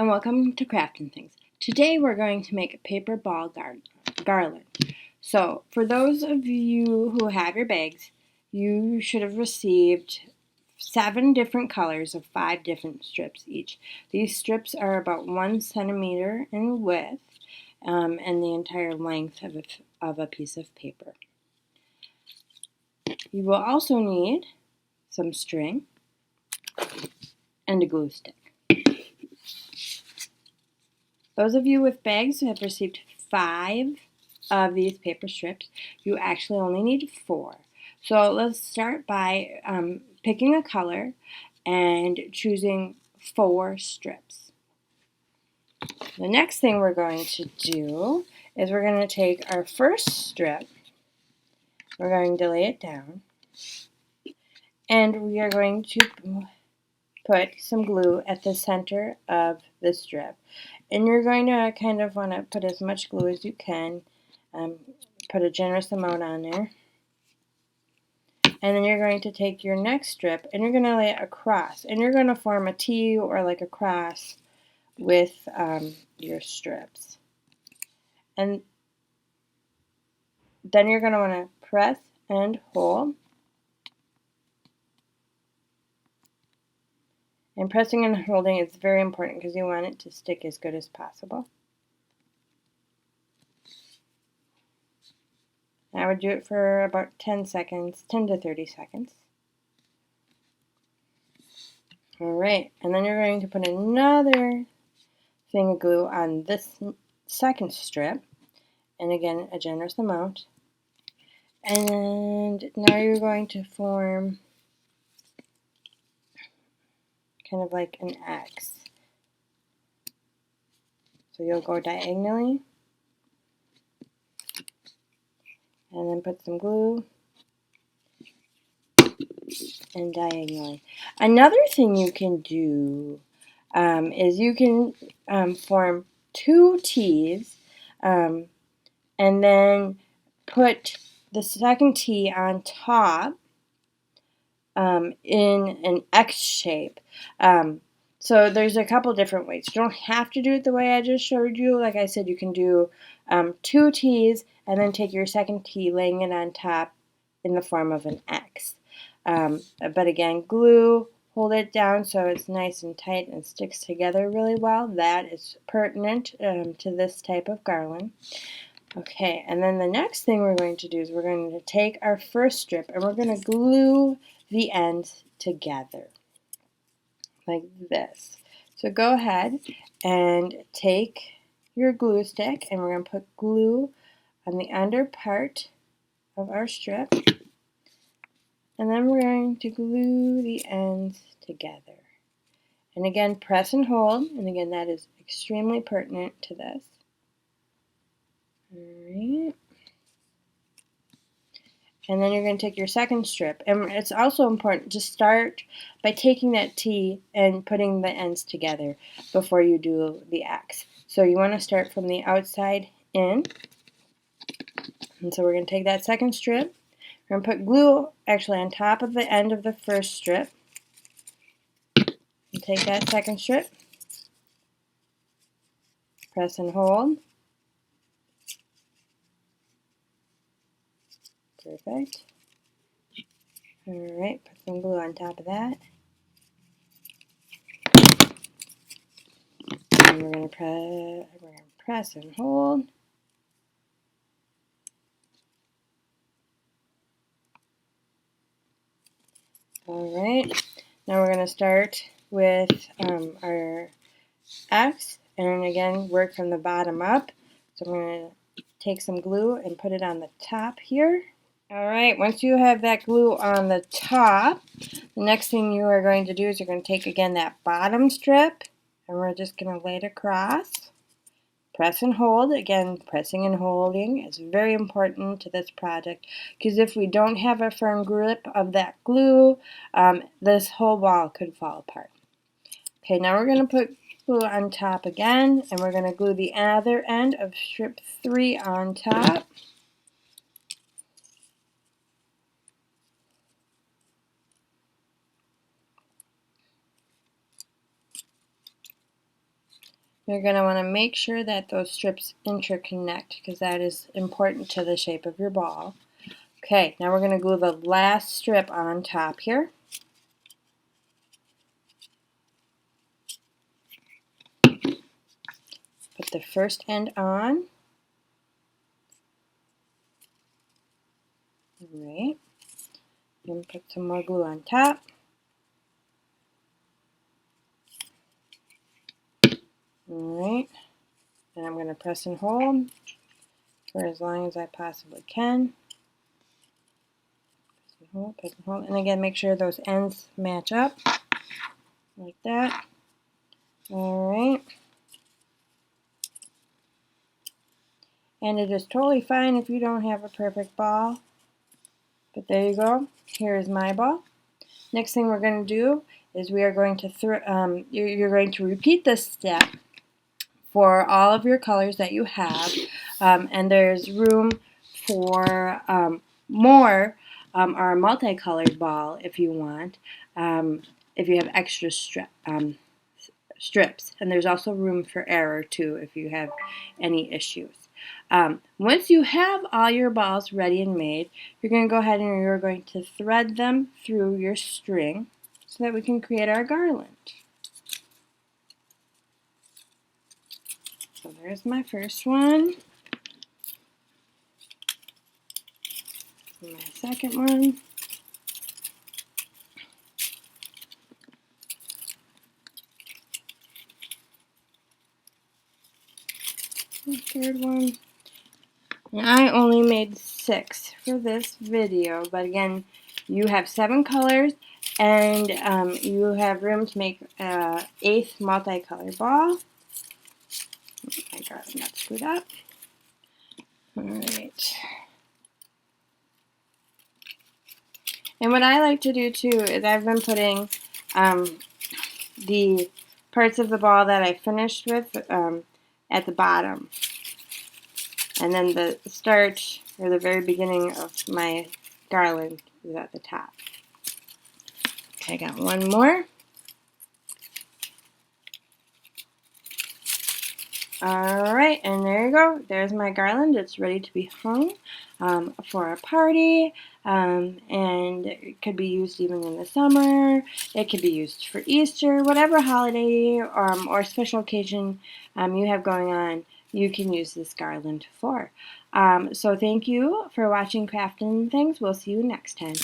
and welcome to Crafting Things. Today we're going to make a paper ball garland. So for those of you who have your bags, you should have received 7 different colors of 5 different strips each. These strips are about 1 centimeter in width and the entire length of a piece of paper. You will also need some string and a glue stick. Those of you with bags who have received 5 of these paper strips, you actually only need 4. So let's start by picking a color and choosing 4 strips. The next thing we're going to do is we're going to take our first strip, we're going to lay it down, and we are going to put some glue at the center of the strip. And you're going to kind of want to put as much glue as you can, put a generous amount on there. And then you're going to take your next strip and you're going to lay it across. And you're going to form a T or like a cross with your strips. And then you're going to want to press and hold. And pressing and holding is very important because you want it to stick as good as possible. I would do it for about 10 seconds, 10 to 30 seconds. Alright, and then you're going to put another thing of glue on this second strip. And again, a generous amount. And now you're going to form kind of like an X. So you'll go diagonally and then put some glue and diagonally. Another thing you can do is you can form 2 T's and then put the second T on top in an X shape. So there's a couple different ways. You don't have to do it the way I just showed you. Like I said, you can do 2 T's and then take your second T, laying it on top in the form of an X. But again, glue, hold it down so it's nice and tight and sticks together really well. That is pertinent to this type of garland. Okay, and then the next thing we're going to do is we're going to take our first strip and we're going to glue the ends together like this. So go ahead and take your glue stick and we're going to put glue on the under part of our strip, and then we're going to glue the ends together. And again, press and hold, and again, that is extremely pertinent to this. Alright. And then you're going to take your second strip. And it's also important to start by taking that T and putting the ends together before you do the X. So you want to start from the outside in. And so we're going to take that second strip. We're going to put glue actually on top of the end of the first strip. And take that second strip. Press and hold. Perfect. Alright, put some glue on top of that. And we're going to press and hold. Alright, now we're going to start with our X, and again work from the bottom up. So I'm going to take some glue and put it on the top here. Alright, once you have that glue on the top, the next thing you are going to do is you're going to take again that bottom strip and we're just going to lay it across. Press and hold. Again, pressing and holding is very important to this project because if we don't have a firm grip of that glue, this whole ball could fall apart. Okay, now we're going to put glue on top again, and we're going to glue the other end of strip 3 on top. You're going to want to make sure that those strips interconnect because that is important to the shape of your ball. Okay, now we're going to glue the last strip on top here. Put the first end on. Alright. Then put some more glue on top. Alright. And I'm going to press and hold for as long as I possibly can. Press and hold. And again, make sure those ends match up. Like that. Alright. And it is totally fine if you don't have a perfect ball. But there you go. Here's my ball. Next thing we're going to do is we are going to you're going to repeat this step for all of your colors that you have, and there's room for more or a multicolored ball if you want, if you have extra strips, and there's also room for error too if you have any issues. Once you have all your balls ready and made, you're going to go ahead and you're going to thread them through your string so that we can create our garland. So there's my first one. My second one. The third one. And I only made 6 for this video, but again, you have 7 colors, and you have room to make an 8th multicolored ball. My garland got screwed up. Alright. And what I like to do too is I've been putting the parts of the ball that I finished with at the bottom. And then the start, or the very beginning of my garland is at the top. Okay, I got one more. Alright, and there you go. There's my garland. It's ready to be hung for a party, and it could be used even in the summer. It could be used for Easter, whatever holiday or special occasion you have going on, you can use this garland for. So thank you for watching Craftin' Things. We'll see you next time.